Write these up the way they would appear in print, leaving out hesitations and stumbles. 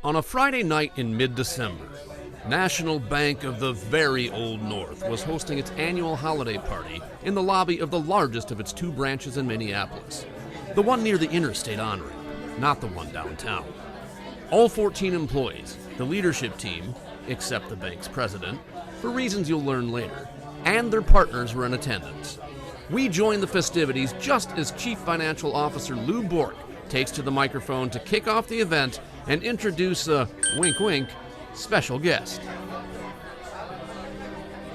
On a Friday night in mid-December, National Bank of the very old North was hosting its annual holiday party in the lobby of the largest of its two branches in Minneapolis, the one near the interstate on-ramp, not the one downtown. All 14 employees, the leadership team, except the bank's president, for reasons you'll learn later, and their partners were in attendance. We joined the festivities just as Chief Financial Officer Lou Bork takes to the microphone to kick off the event and introduce a wink-wink special guest.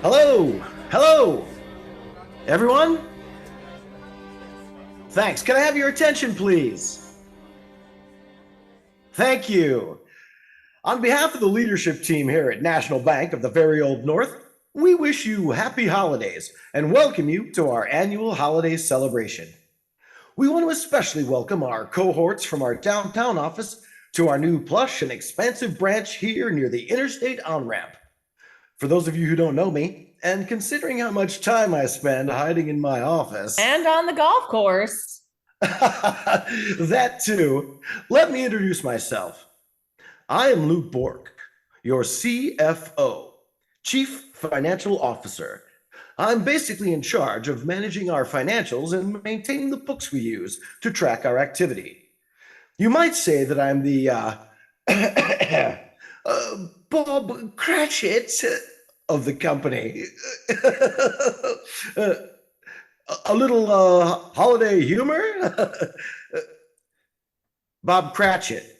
Hello, everyone. Thanks. Can I have your attention, please? Thank you. On behalf of the leadership team here at National Bank of the very old North, we wish you happy holidays and welcome you to our annual holiday celebration. We want to especially welcome our cohorts from our downtown office to our new plush and expansive branch here near the interstate on-ramp. For those of you who don't know me, and considering how much time I spend hiding in my office and on the golf course, that too, let me introduce myself. I am Lou Bork, your CFO, Chief Financial Officer. I'm basically in charge of managing our financials and maintaining the books we use to track our activity. You might say that I'm the Bob Cratchit of the company. A little holiday humor? Bob Cratchit,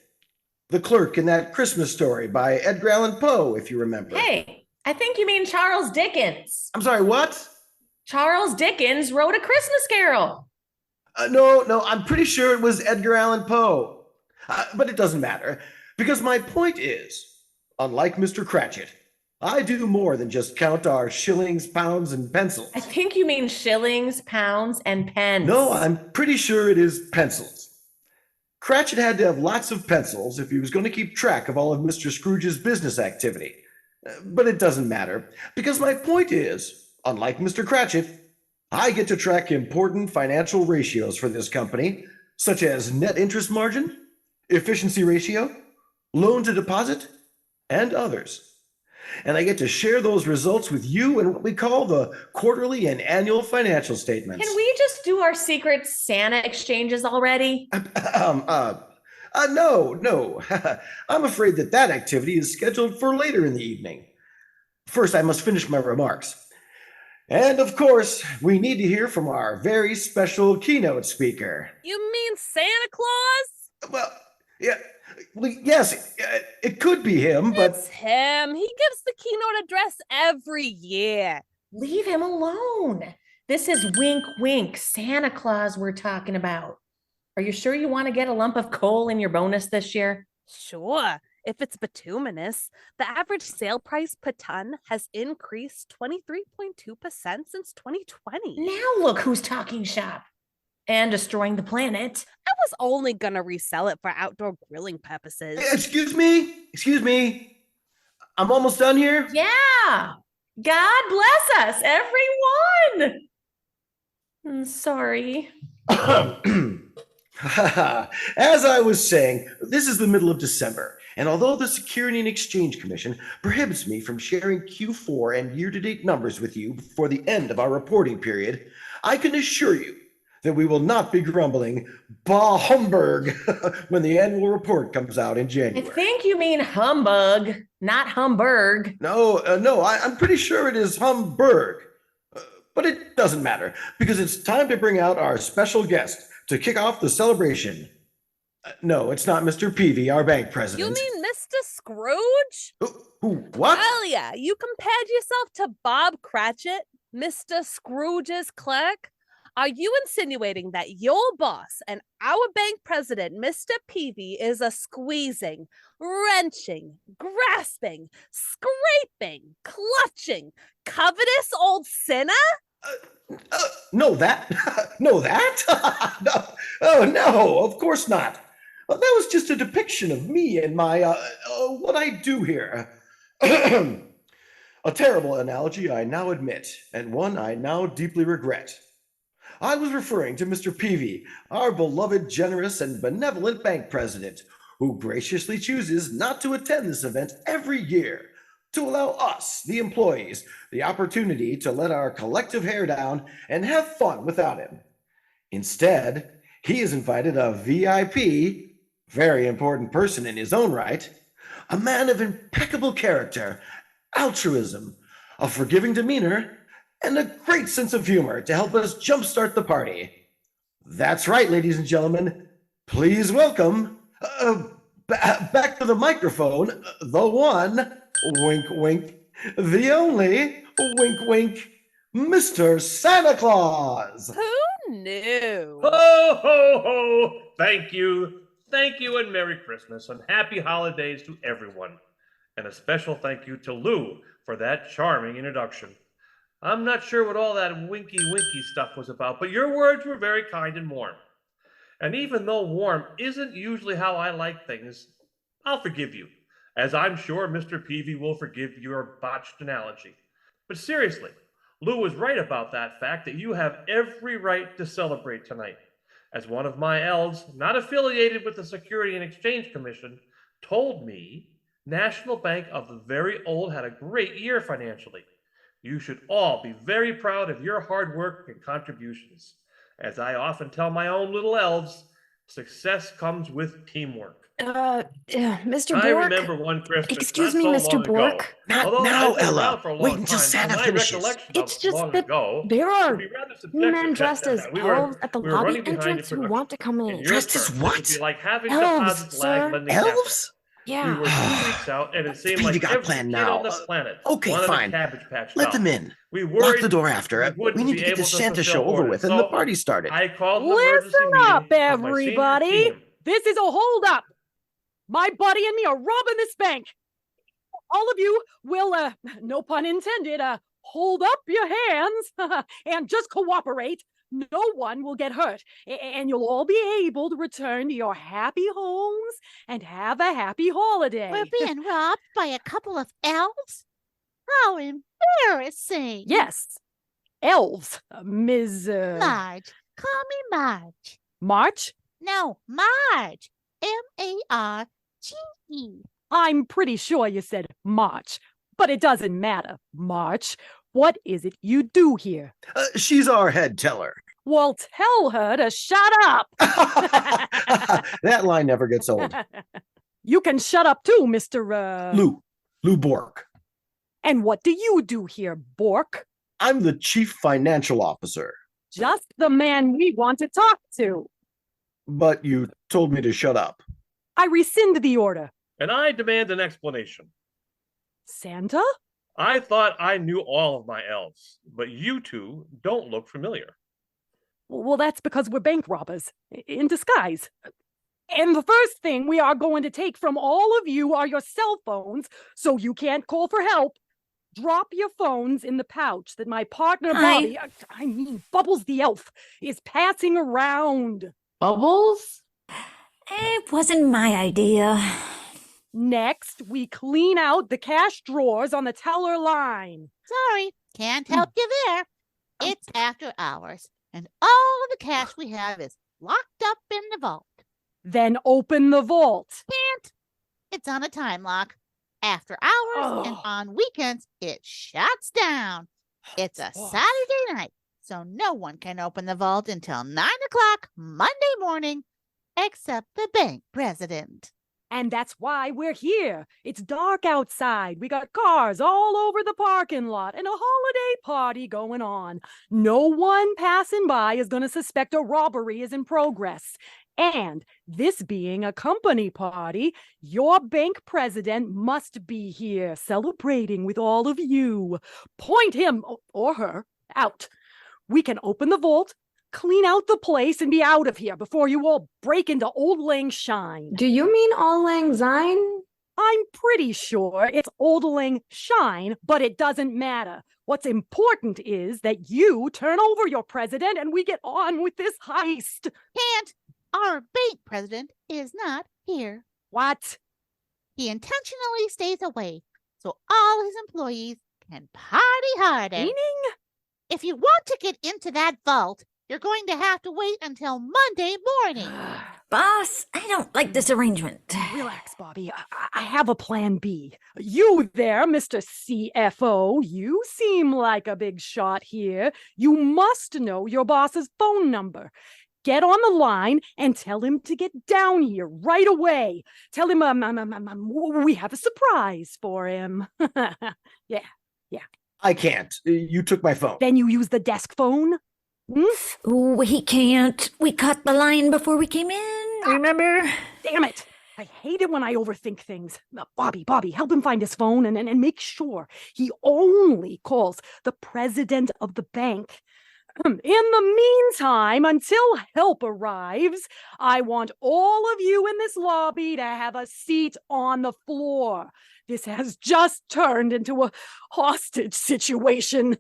the clerk in that Christmas story by Edgar Allan Poe, if you remember. hey, I think you mean Charles Dickens. I'm sorry, what? Charles Dickens wrote A Christmas Carol. No, I'm pretty sure it was Edgar Allan Poe. But it doesn't matter, because my point is, unlike Mr. Cratchit, I do more than just count our shillings, pounds, and pencils. I think you mean shillings, pounds, and pence. No, I'm pretty sure it is pencils. Cratchit had to have lots of pencils if he was going to keep track of all of Mr. Scrooge's business activity. But it doesn't matter, because my point is, unlike Mr. Cratchit, I get to track important financial ratios for this company, such as net interest margin, efficiency ratio, loan to deposit, and others. And I get to share those results with you in what we call the quarterly and annual financial statements. Can we just do our secret Santa exchanges already? No. I'm afraid that activity is scheduled for later in the evening. First, I must finish my remarks. And of course, we need to hear from our very special keynote speaker. You mean Santa Claus? Well, yes, it could be him, but... It's him. He gives the keynote address every year. Leave him alone. This is wink, wink, Santa Claus we're talking about. Are you sure you want to get a lump of coal in your bonus this year? Sure, if it's bituminous. The average sale price per ton has increased 23.2% since 2020. Now look who's talking shop. And destroying the planet. I was only gonna resell it for outdoor grilling purposes. Excuse me. I'm almost done here. Yeah. God bless us, everyone. Sorry. As I was saying, this is the middle of December, and although the Security and Exchange Commission prohibits me from sharing Q4 and year-to-date numbers with you before the end of our reporting period, I can assure you that we will not be grumbling bah humbug when the annual report comes out in January. I think you mean humbug, not Hamburg. No, I'm pretty sure it is Hamburg. But it doesn't matter, because it's time to bring out our special guest to kick off the celebration. No, it's not Mr. Peavy, our bank president. You mean Mr. Scrooge? What? Alia, you compared yourself to Bob Cratchit, Mr. Scrooge's clerk? Are you insinuating that your boss and our bank president, Mr. Peavy, is a squeezing, wrenching, grasping, scraping, clutching, covetous old sinner? No, that? No, of course not. That was just a depiction of me and my, what I do here. A terrible analogy, I now admit, and one I now deeply regret. I was referring to Mr. Peavy, our beloved, generous, and benevolent bank president, who graciously chooses not to attend this event every year to allow us, the employees, the opportunity to let our collective hair down and have fun without him. Instead, he has invited a VIP, very important person in his own right, a man of impeccable character, altruism, a forgiving demeanor, and a great sense of humor to help us jumpstart the party. That's right, ladies and gentlemen. Please welcome, back to the microphone, the one, wink, wink, the only, wink, wink, Mr. Santa Claus. Who knew? Ho, ho, ho! Thank you. Thank you, and Merry Christmas, and Happy Holidays to everyone. And a special thank you to Lou for that charming introduction. I'm not sure what all that winky stuff was about, but your words were very kind and warm. And even though warm isn't usually how I like things, I'll forgive you, as I'm sure Mr. Peavy will forgive your botched analogy. But seriously, Lou was right about that fact that you have every right to celebrate tonight. As one of my elves, not affiliated with the Security and Exchange Commission, told me, National Bank of the Very Old had a great year financially. You should all be very proud of your hard work and contributions. As I often tell my own little elves, success comes with teamwork. Mr. Bork? I remember one Christmas. Excuse not me, so Mr. long Bork. ago. Not Although now, I've been Ella. around for a long Wait until time, Santa and my finishes. recollection It's of just long that ago there are would be rather subjective. men dressed as We elves at the were lobby running behind entrance a who production. want to come in. In your Dressed as terms, what? It would be like having Elves, deposits lag sir. lending capital. Elves? We Yeah. were 2 weeks out, and it seemed Peavy like got every planned kid now. on the planet Okay, wanted fine. a Cabbage Patch Let doll. them in. We Lock worried the door after we it. wouldn't We need be to get able this to Santa fulfill show over orders, with and so the party started. I called an Listen emergency up, meeting of my senior everybody. team. This is a holdup. My buddy and me are robbing this bank. All of you will, no pun intended, hold up your hands and just cooperate. No one will get hurt, and you'll all be able to return to your happy homes and have a happy holiday. We're being robbed by a couple of elves? How embarrassing. Yes, elves, Ms. Marge. Call me Marge. March. No, Marge. Marge. I'm pretty sure you said March, but it doesn't matter, March. What is it you do here? She's our head teller. Well, tell her to shut up. That line never gets old. You can shut up too, Mr. Lou Bork. And what do you do here, Bork? I'm the chief financial officer. Just the man we want to talk to. But you told me to shut up. I rescind the order. And I demand an explanation. Santa? I thought I knew all of my elves, but you two don't look familiar. Well, that's because we're bank robbers in disguise. And the first thing we are going to take from all of you are your cell phones, so you can't call for help. Drop your phones in the pouch that my partner Bobbie, I mean Bubbles the elf, is passing around. Bubbles? It wasn't my idea. Next, we clean out the cash drawers on the teller line. Sorry, can't help you there. It's after hours, and all of the cash we have is locked up in the vault. Then open the vault. Can't. It's on a time lock. After hours and on weekends, it shuts down. It's a Saturday night, so no one can open the vault until 9 o'clock Monday morning, except the bank president. And that's why we're here. It's dark outside. We got cars all over the parking lot and a holiday party going on. No one passing by is going to suspect a robbery is in progress. And this being a company party, your bank president must be here celebrating with all of you. Point him or her out. We can open the vault, clean out the place, and be out of here before you all break into Old Lang Syne. Do you mean Auld Lang Syne? I'm pretty sure it's Old Lang Syne, but it doesn't matter. What's important is that you turn over your president and we get on with this heist. Can't. Our bank president is not here. What? He intentionally stays away so all his employees can party harder. Meaning? If you want to get into that vault, you're going to have to wait until Monday morning. Boss, I don't like this arrangement. Relax, Bobbie. I have a plan B. You there, Mr. CFO, you seem like a big shot here. You must know your boss's phone number. Get on the line and tell him to get down here right away. Tell him we have a surprise for him. Yeah. I can't. You took my phone. Then you use the desk phone? Oh, he can't. We cut the line before we came in, remember? Damn it! I hate it when I overthink things. Bobbie, help him find his phone and make sure he only calls the president of the bank. In the meantime, until help arrives, I want all of you in this lobby to have a seat on the floor. This has just turned into a hostage situation.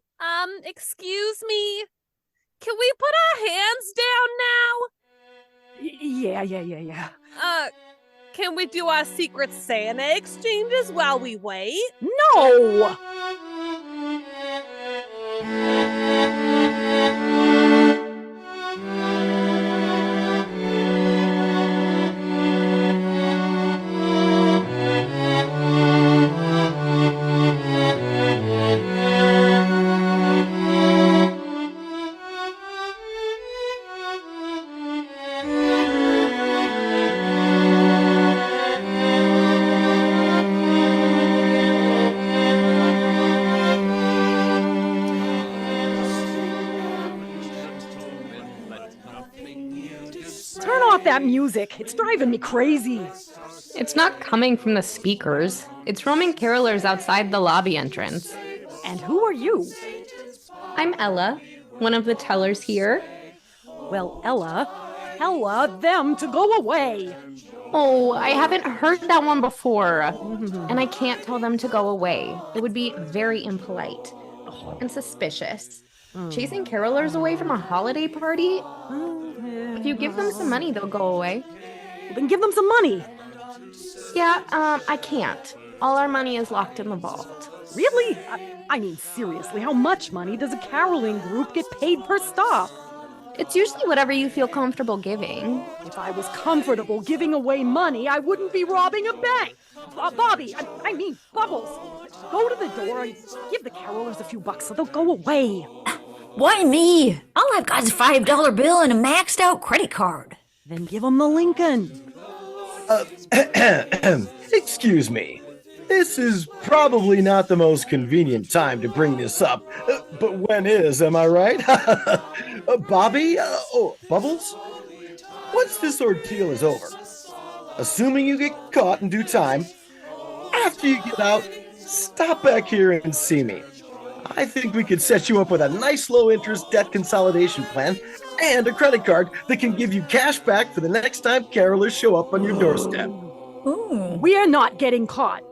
Excuse me? Can we put our hands down now? Yeah. Can we do our Secret Santa exchanges while we wait? No! Turn off that music. It's driving me crazy. It's not coming from the speakers. It's roaming carolers outside the lobby entrance. And who are you? I'm Ella, one of the tellers here. Well, Ella, tell them to go away. Oh, I haven't heard that one before. And I can't tell them to go away. It would be very impolite and suspicious. Chasing carolers away from a holiday party? If you give them some money, they'll go away. Then give them some money. Yeah, I can't. All our money is locked in the vault. Really? I mean, seriously, how much money does a caroling group get paid per stop? It's usually whatever you feel comfortable giving. If I was comfortable giving away money, I wouldn't be robbing a bank. Bobbie, I mean Bubbles. Go to the door and give the carolers a few bucks so they'll go away. Why me? All I've got is a $5 bill and a maxed out credit card. Then give them the Lincoln. Excuse me. This is probably not the most convenient time to bring this up, but when is, am I right? Bobbie? Bubbles? Once this ordeal is over, assuming you get caught in due time, after you get out, stop back here and see me. I think we could set you up with a nice low-interest debt consolidation plan and a credit card that can give you cash back for the next time carolers show up on your doorstep. Ooh. We are not getting caught.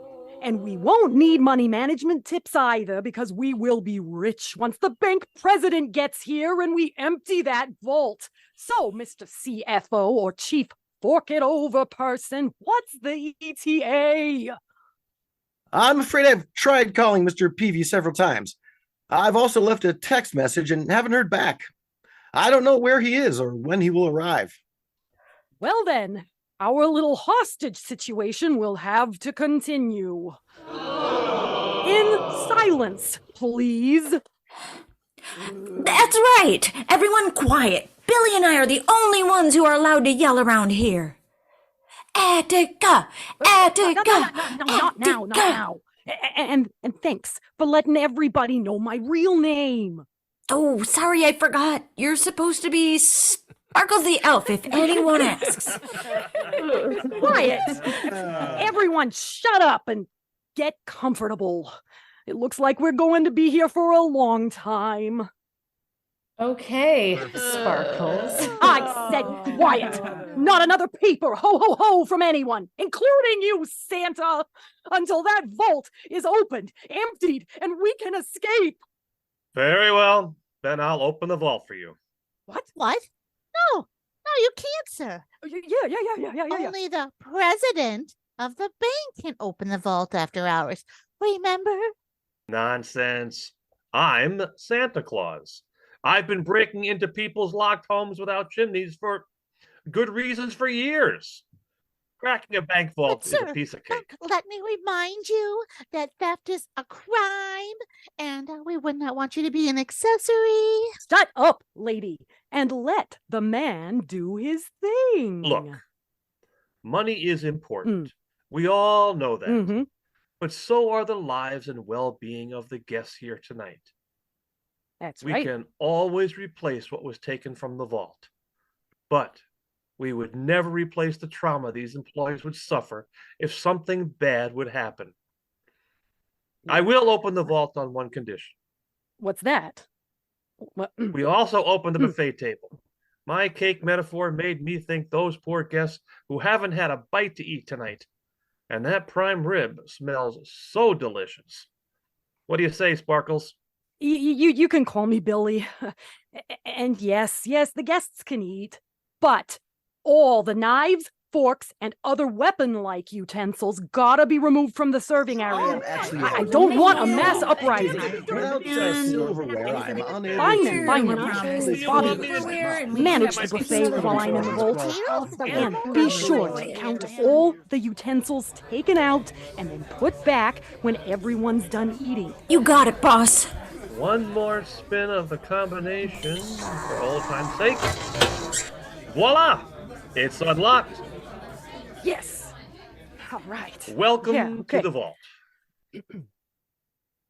And we won't need money management tips either because we will be rich once the bank president gets here and we empty that vault. So, Mr. CFO or Chief Fork It Over person, what's the ETA? I'm afraid I've tried calling Mr. Peavy several times. I've also left a text message and haven't heard back. I don't know where he is or when he will arrive. Well then, our little hostage situation will have to continue. In silence, please. That's right. Everyone quiet. Billy and I are the only ones who are allowed to yell around here. Attica! Attica! Not now. And thanks for letting everybody know my real name. Oh, sorry, I forgot. You're supposed to be Sparkles the Elf, if anyone asks. Quiet! Everyone shut up and get comfortable. It looks like we're going to be here for a long time. Okay, Sparkles. I said quiet! Not another paper ho ho ho from anyone, including you, Santa, until that vault is opened, emptied, and we can escape. Very well. Then I'll open the vault for you. What? What? No, you can't, sir. Yeah. Only the president of the bank can open the vault after hours. Remember? Nonsense. I'm Santa Claus. I've been breaking into people's locked homes without chimneys for good reasons for years. Cracking a bank vault But is sir, a piece of cake. let me remind you that theft is a crime, and we would not want you to be an accessory. Shut up, lady, and let the man do his thing. Look, money is important. We all know that. Mm-hmm. But so are the lives and well-being of the guests here tonight. That's We right. can always replace what was taken from the vault. But we would never replace the trauma these employees would suffer if something bad would happen. I will open the vault on one condition. What's that? What? We also open the buffet table. My cake metaphor made me think those poor guests who haven't had a bite to eat tonight. And that prime rib smells so delicious. What do you say, Sparkles? You can call me Billy. And yes, the guests can eat. But all the knives, forks, and other weapon-like utensils gotta be removed from the serving area. I don't want a mass uprising. Without silverware, I'm unable Fine, to... Bobbie, manage the buffet while I'm in the vault. And be sure to count all the utensils taken out and then put back when everyone's done eating. You got it, boss. One more spin of the combination for old time's sake. Voila! It's unlocked. Yes. All right. Welcome to the vault.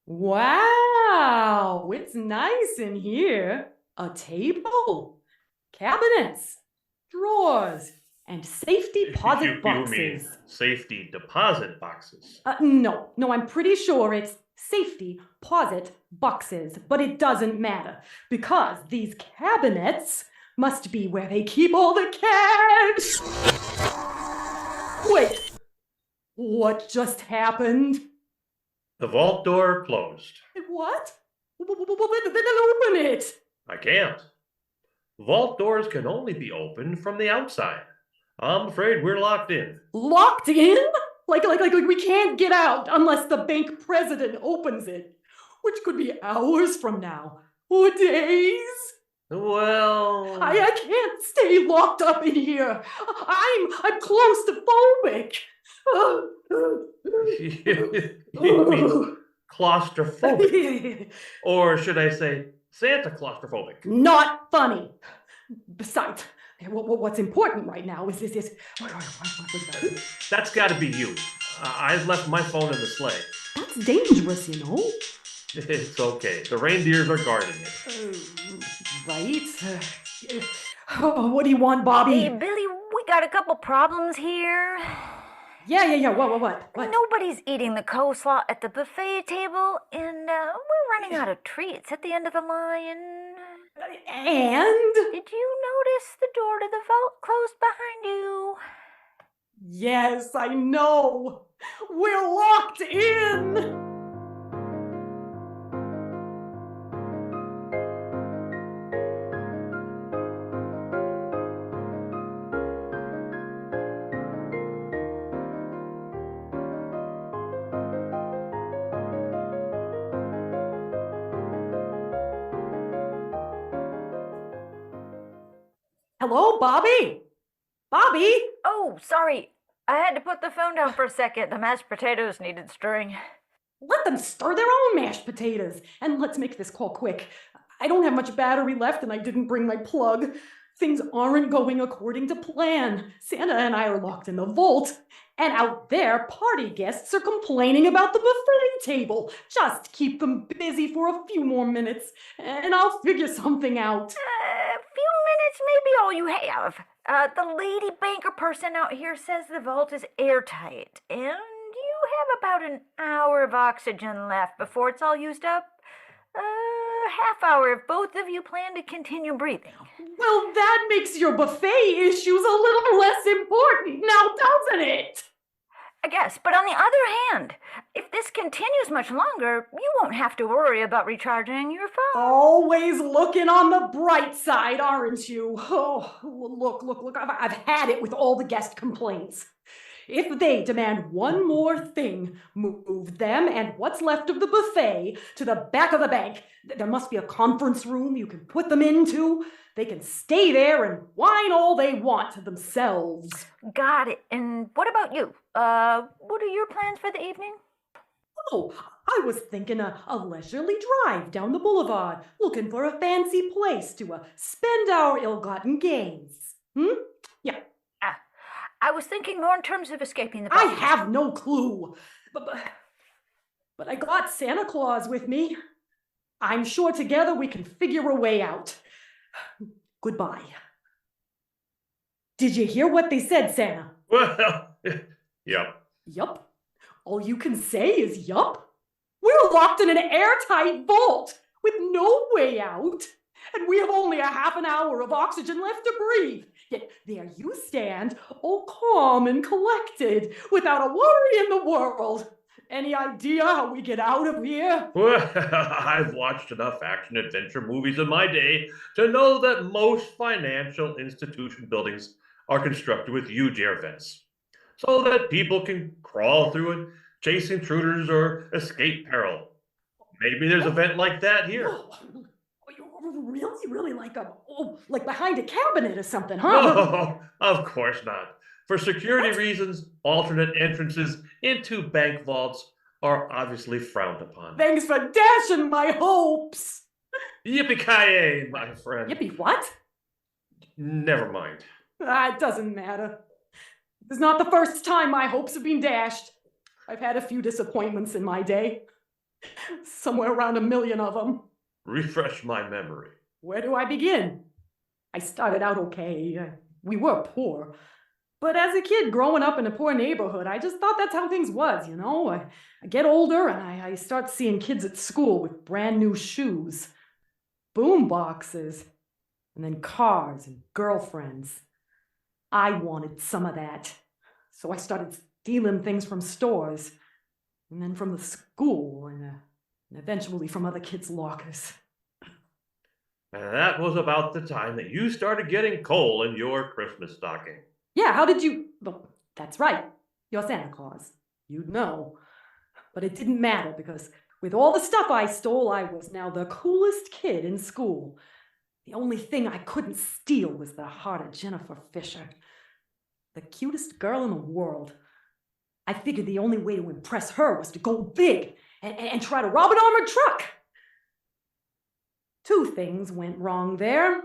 Wow, it's nice in here. A table, cabinets, drawers, and safety deposit boxes. You mean safety deposit boxes? No, I'm pretty sure it's safety deposit boxes, but it doesn't matter because these cabinets must be where they keep all the cash. Wait, what just happened? The vault door closed. What? Then open it. I can't. Vault doors can only be opened from the outside. I'm afraid we're locked in. Locked in? Like we can't get out unless the bank president opens it, which could be hours from now or days. Well, I can't stay locked up in here. I'm claustrophobic. You mean claustrophobic? Or should I say Santa claustrophobic? Not funny. Besides, what's important right now is this. That's got to be you. I've left my phone in the sleigh. That's dangerous, you know. It's okay. The reindeers are guarding it. Right. What do you want, Bobbie? Hey, Billy, we got a couple problems here. Yeah. What? Nobody's eating the coleslaw at the buffet table, and we're running out of treats at the end of the line. And? Did you notice the door to the vault closed behind you? Yes, I know. We're locked in. Hello, Bobbie? Bobbie? Oh, sorry. I had to put the phone down for a second. The mashed potatoes needed stirring. Let them stir their own mashed potatoes. And let's make this call quick. I don't have much battery left and I didn't bring my plug. Things aren't going according to plan. Santa and I are locked in the vault. And out there, party guests are complaining about the buffet table. Just keep them busy for a few more minutes and I'll figure something out. A few minutes may be all you have. The lady banker person out here says the vault is airtight, and you have about an hour of oxygen left before it's all used up. Half hour if both of you plan to continue breathing. Well, that makes your buffet issues a little less important now, doesn't it? I guess, but on the other hand, if this continues much longer, you won't have to worry about recharging your phone. Always looking on the bright side, aren't you? Oh, look. I've had it with all the guest complaints. If they demand one more thing, move them and what's left of the buffet to the back of the bank. There must be a conference room you can put them into. They can stay there and whine all they want to themselves. Got it. And what about you? What are your plans for the evening? Oh, I was thinking a leisurely drive down the boulevard, looking for a fancy place to spend our ill-gotten gains. Yeah. I was thinking more in terms of escaping the I bus. have no clue. But I got Santa Claus with me. I'm sure together we can figure a way out. Goodbye. Did you hear what they said, Santa? Well, yep. Yup. All you can say is yup. We're locked in an airtight vault with no way out. And we have only a half an hour of oxygen left to breathe. Yet there you stand, all calm and collected, without a worry in the world. Any idea how we get out of here? Well, I've watched enough action-adventure movies in my day to know that most financial institution buildings are constructed with huge air vents, so that people can crawl through it, chase intruders, or escape peril. Maybe there's a vent like that here. Really like behind a cabinet or something, huh? No, of course not. For security reasons, alternate entrances into bank vaults are obviously frowned upon. Thanks for dashing my hopes. Yippee-ki-yay, my friend. Yippee what? Never mind. It doesn't matter. It's not the first time my hopes have been dashed. I've had a few disappointments in my day. Somewhere around 1 million of them. Refresh my memory. Where do I begin? I started out okay. We were poor. But as a kid growing up in a poor neighborhood, I just thought that's how things was, you know? I get older and I start seeing kids at school with brand new shoes, boom boxes, and then cars and girlfriends. I wanted some of that. So I started stealing things from stores, and then from the school, and eventually from other kids' lockers. And that was about the time that you started getting coal in your Christmas stocking. Yeah, how did you... Well, that's right. You're Santa Claus. You'd know. But it didn't matter because with all the stuff I stole, I was now the coolest kid in school. The only thing I couldn't steal was the heart of Jennifer Fisher. The cutest girl in the world. I figured the only way to impress her was to go big and try to rob an armored truck. 2 things went wrong there.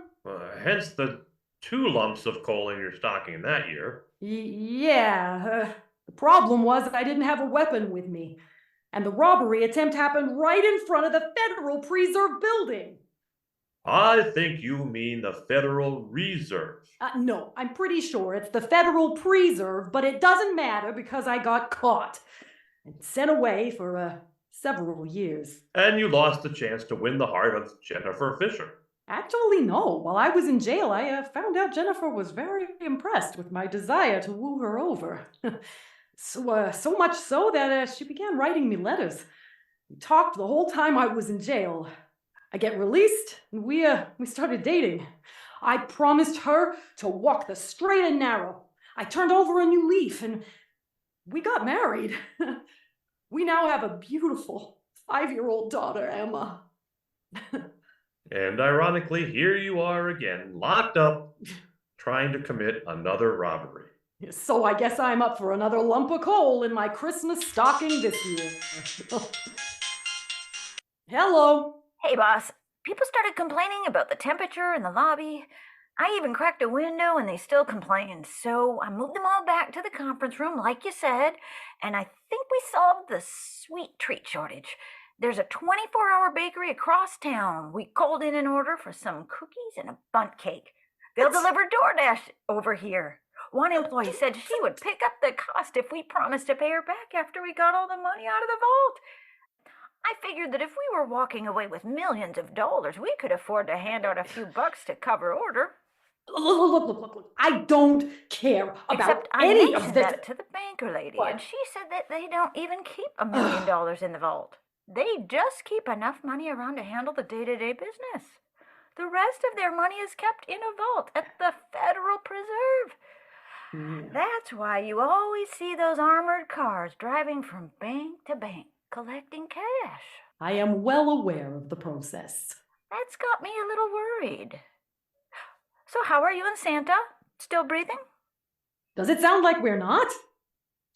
Hence the 2 lumps of coal in your stocking that year. Yeah. The problem was that I didn't have a weapon with me. And the robbery attempt happened right in front of the Federal Preserve building. I think you mean the Federal Reserve. No, I'm pretty sure it's the Federal Preserve, but it doesn't matter because I got caught and sent away for several years. And you lost the chance to win the heart of Jennifer Fisher. Actually, no. While I was in jail, I found out Jennifer was very impressed with my desire to woo her over. So much so that she began writing me letters. We talked the whole time I was in jail. I get released, and we started dating. I promised her to walk the straight and narrow. I turned over a new leaf, and we got married. We now have a beautiful 5-year-old daughter, Emma. And ironically, here you are again, locked up, trying to commit another robbery. So I guess I'm up for another lump of coal in my Christmas stocking this year. Hello. Hey, boss. People started complaining about the temperature in the lobby. I even cracked a window and they still complained. So I moved them all back to the conference room, like you said, and I think we solved the sweet treat shortage. There's a 24-hour bakery across town. We called in an order for some cookies and a bundt cake. They'll deliver DoorDash over here. One employee said she would pick up the cost if we promised to pay her back after we got all the money out of the vault. I figured that if we were walking away with millions of dollars, we could afford to hand out a few bucks to cover order. Look. I don't care about Except I any mentioned of this. that to the banker lady, What? and she said that they don't even keep $1 million in the vault. They just keep enough money around to handle the day-to-day business. The rest of their money is kept in a vault at the Federal Preserve. That's why you always see those armored cars driving from bank to bank, collecting cash. I am well aware of the process. That's got me a little worried. So how are you and Santa? Still breathing? Does it sound like we're not?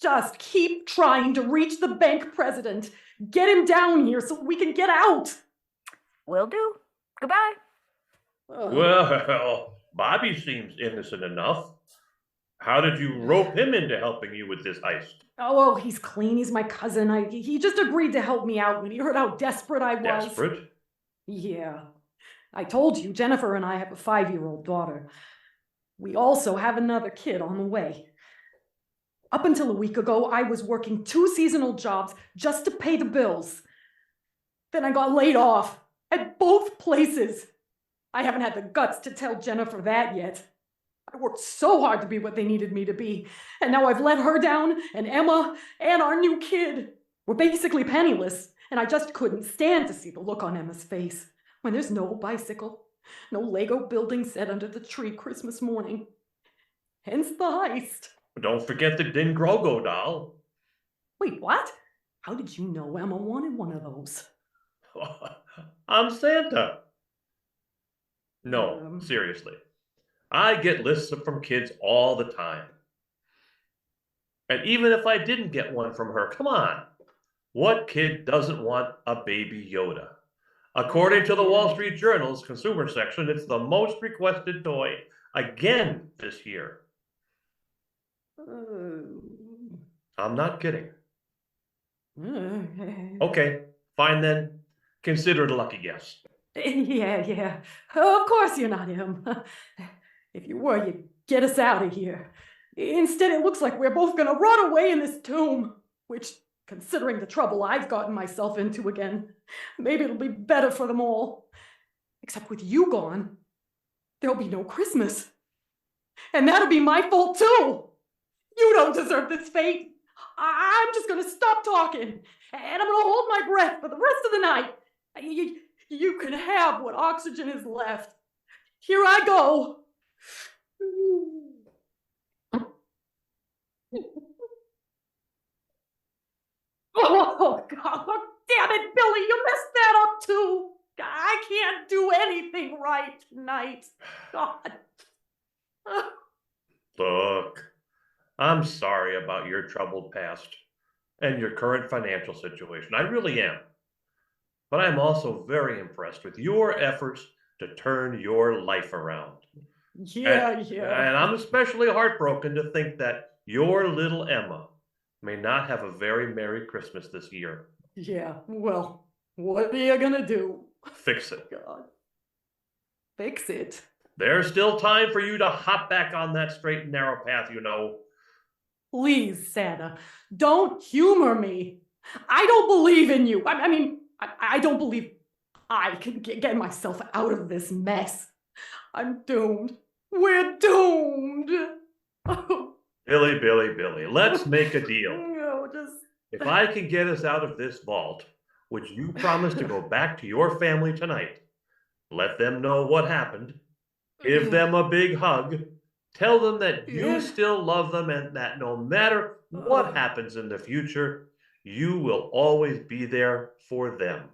Just keep trying to reach the bank president. Get him down here so we can get out. Will do. Goodbye. Well, Bobbie seems innocent enough. How did you rope him into helping you with this heist? Oh, he's clean. He's my cousin. He just agreed to help me out when he heard how desperate I was. Desperate? Yeah. I told you, Jennifer and I have a 5-year-old daughter. We also have another kid on the way. Up until a week ago, I was working 2 seasonal jobs just to pay the bills. Then I got laid off at both places. I haven't had the guts to tell Jennifer that yet. I worked so hard to be what they needed me to be, and now I've let her down, and Emma, and our new kid. We're basically penniless, and I just couldn't stand to see the look on Emma's face when there's no bicycle, no Lego building set under the tree Christmas morning. Hence the heist. Don't forget the Din Grogo doll. Wait, what? How did you know Emma wanted one of those? I'm Santa. No, seriously. I get lists from kids all the time. And even if I didn't get one from her, come on. What kid doesn't want a baby Yoda? According to the Wall Street Journal's consumer section, it's the most requested toy again this year. I'm not kidding. Okay, fine then. Consider it a lucky guess. Yeah. Of course you're not him. If you were, you'd get us out of here. Instead, it looks like we're both gonna rot away in this tomb, which, considering the trouble I've gotten myself into again, maybe it'll be better for them all. Except with you gone, there'll be no Christmas. And that'll be my fault too. You don't deserve this fate. I'm just gonna stop talking, and I'm gonna hold my breath for the rest of the night. You can have what oxygen is left. Here I go. Oh, God, damn it, Billy, you messed that up too. I can't do anything right tonight. God. Look, I'm sorry about your troubled past and your current financial situation. I really am. But I'm also very impressed with your efforts to turn your life around. Yeah. And I'm especially heartbroken to think that your little Emma may not have a very Merry Christmas this year. Yeah, well, what are you gonna do? Fix it. God. Fix it. There's still time for you to hop back on that straight and narrow path, you know. Please, Santa, don't humor me. I don't believe in you. I don't believe I can get myself out of this mess. I'm doomed. We're doomed. Billy, let's make a deal. No, If I can get us out of this vault, would you promise to go back to your family tonight? Let them know what happened. Give them a big hug. Tell them that you still love them and that no matter what happens in the future, you will always be there for them.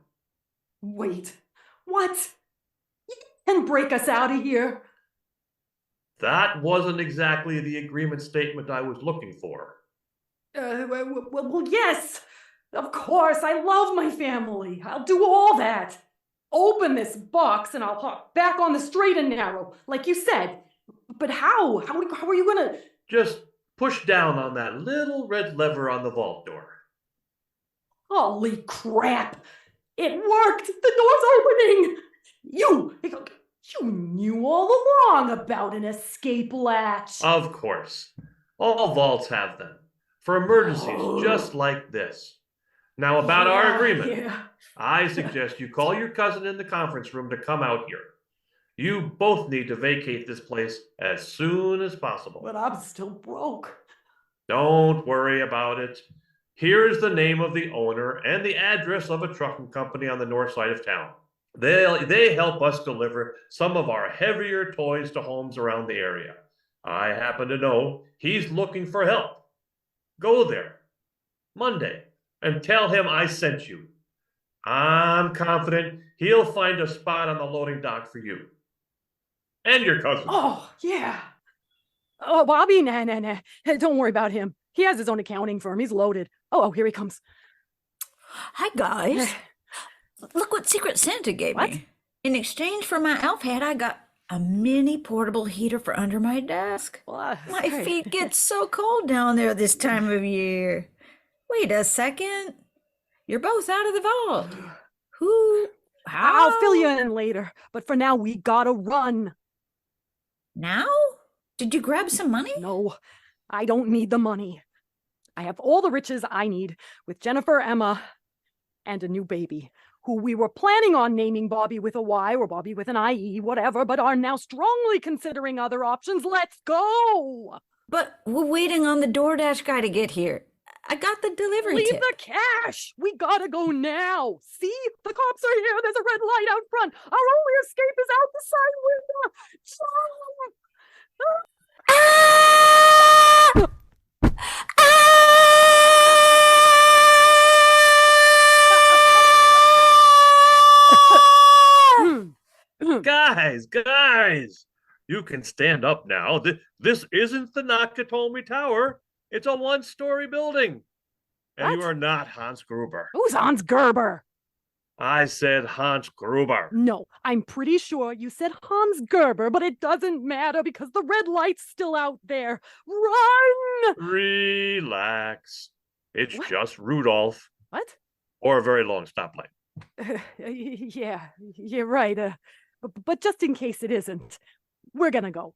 Wait, what? You can break us out of here? That wasn't exactly the agreement statement I was looking for. Well, yes, of course. I love my family. I'll do all that. Open this box and I'll hop back on the straight and narrow, like you said. But how? How are you gonna? Just push down on that little red lever on the vault door. Holy crap! It worked! The door's opening! You knew all along about an escape latch. Of course. All vaults have them. For emergencies just like this. Now about our agreement. I suggest you call your cousin in the conference room to come out here. You both need to vacate this place as soon as possible. But I'm still broke. Don't worry about it. Here is the name of the owner and the address of a trucking company on the north side of town. They help us deliver some of our heavier toys to homes around the area. I happen to know he's looking for help. Go there Monday and tell him I sent you. I'm confident he'll find a spot on the loading dock for you. And your cousin. Oh, yeah. Oh, Bobbie, nah. Hey, don't worry about him. He has his own accounting firm. He's loaded. Oh, here he comes. Hi, guys. Look what Secret Santa gave me. In exchange for my elf hat, I got a mini portable heater for under my desk. Well, My feet get so cold down there this time of year. Wait a second. You're both out of the vault. How? I'll fill you in later. But for now, we gotta run. Now? Did you grab some money? No, I don't need the money. I have all the riches I need with Jennifer, Emma, and a new baby, who we were planning on naming Bobbie with a Y or Bobbie with an IE, whatever, but are now strongly considering other options. Let's go! But we're waiting on the DoorDash guy to get here. I got the delivery Leave tip. the cash! We gotta go now! See? The cops are here! There's a red light out front! Our only escape is out the side window! Guys, you can stand up now. This isn't the Nakatomi Tower. It's a one-story building. And you What? are not Hans Gruber. Who's Hans Gerber? I said Hans Gruber. No, I'm pretty sure you said Hans Gerber, but it doesn't matter because the red light's still out there. Run! Relax. It's What? just Rudolph. What? Or a very long stoplight. Yeah, you're right. But just in case it isn't, we're gonna go.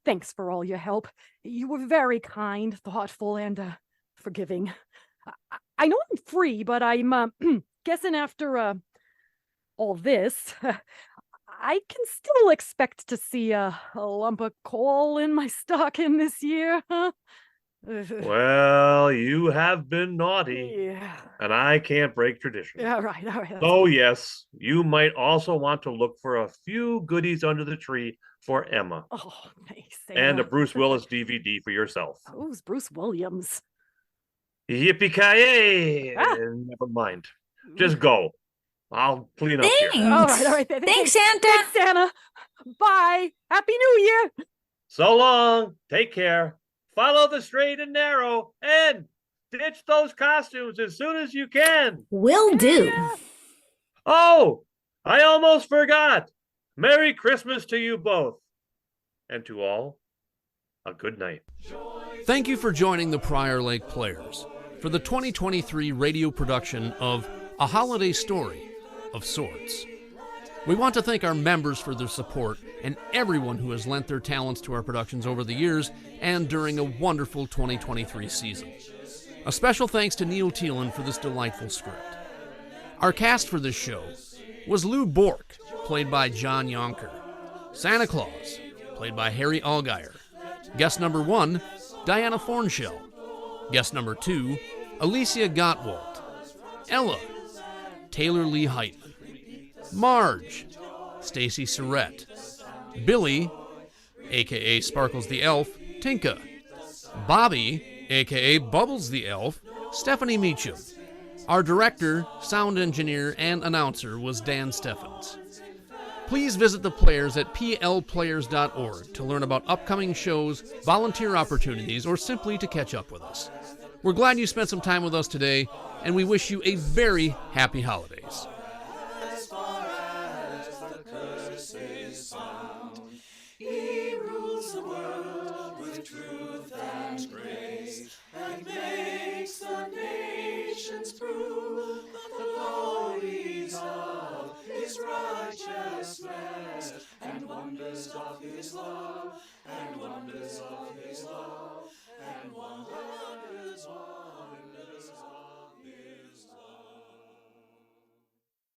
Thanks for all your help. You were very kind, thoughtful, and forgiving. I know I'm free, but I'm guessing after all this, I can still expect to see a lump of coal in my stocking this year, huh? Well, you have been naughty, Yeah. and I can't break tradition. All right. So, yes, you might also want to look for a few goodies under the tree for Emma, Oh, thanks, and a Santa. Bruce Willis DVD for yourself. Who's Bruce Williams? Yippee-ki-yay! Ah. Never mind. Just go. I'll clean up Thanks. here. All right. Thanks, Santa. Thanks, Santa. Bye. Happy New Year. So long. Take care. Follow the straight and narrow, and ditch those costumes as soon as you can. Will do. Oh, I almost forgot. Merry Christmas to you both. And to all, a good night. Thank you for joining the Prior Lake Players for the 2023 radio production of A Holiday Story of Sorts. We want to thank our members for their support and everyone who has lent their talents to our productions over the years and during a wonderful 2023 season. A special thanks to Neil Thelen for this delightful script. Our cast for this show was Lou Bork, played by John Yonker, Santa Claus, played by Harry Algyer, guest number 1, Diana Fornshell, guest number 2, Alicia Gottwalt, Ella, Taylor Lee Heitman, Marge, Stacy Sarette, Billy, a.k.a. Sparkles the Elf, Tinka, Bobbie, a.k.a. Bubbles the Elf, Stephanie Meacham. Our director, sound engineer, and announcer was Dan Stephans. Please visit the players at plplayers.org to learn about upcoming shows, volunteer opportunities, or simply to catch up with us. We're glad you spent some time with us today, and we wish you a very happy holidays. He rules the world with truth and grace, and makes the nations prove the glories of his righteousness, and wonders of his love, and wonders of his love, and wonders of